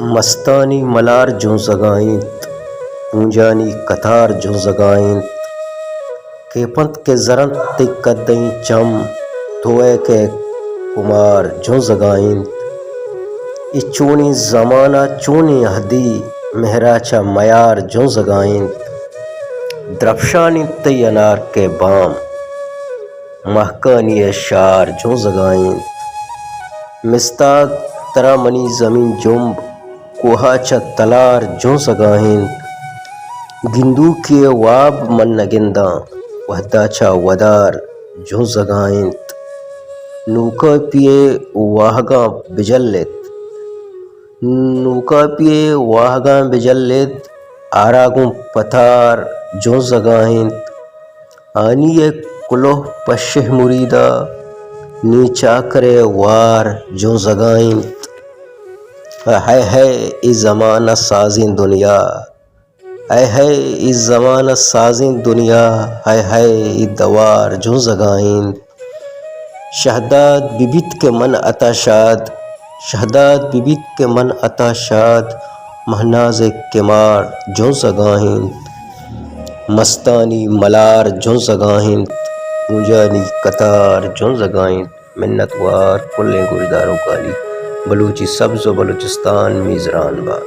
مستانی ملار جوں زگائیں پونجانی کتار جوں زگائیں کیپنت کے زرنت تے کدیں چم دھوئے کے کمار جوں زگائیں ای چونی زمانہ چونی ہدی مہراچا میار جوں زگائیں درفشانی تی انار کے بام مہکانی شار جوں زگائیں مستاق ترا منی زمین جنب کوہاچا تلار جوں زگائیں گندو کی واب من نگنداں وحداچا ودار جوں زگائیں نوکا پیے واہگاں بجلت آراگوں پتار جوں زگائیں آنی ایک کلوہ پشہ مریدہ نیچا کرے وار جوں زگائیں ہے ای زمانہ سازیں دنیا ہے ای زمانہ سازیں دنیا ہے ای دوار جوں زگائیں شہداد ببیت کے من عطا شاد شہداد ببیت کے من عطا شاد مہناز کمار جوں زگائیں مستانی ملار جوں زگائیں پونجانی کتار جوں زگائیں منت وار کلیں گوجداروں کالی بلوچی سبز و بلوچستان میزران با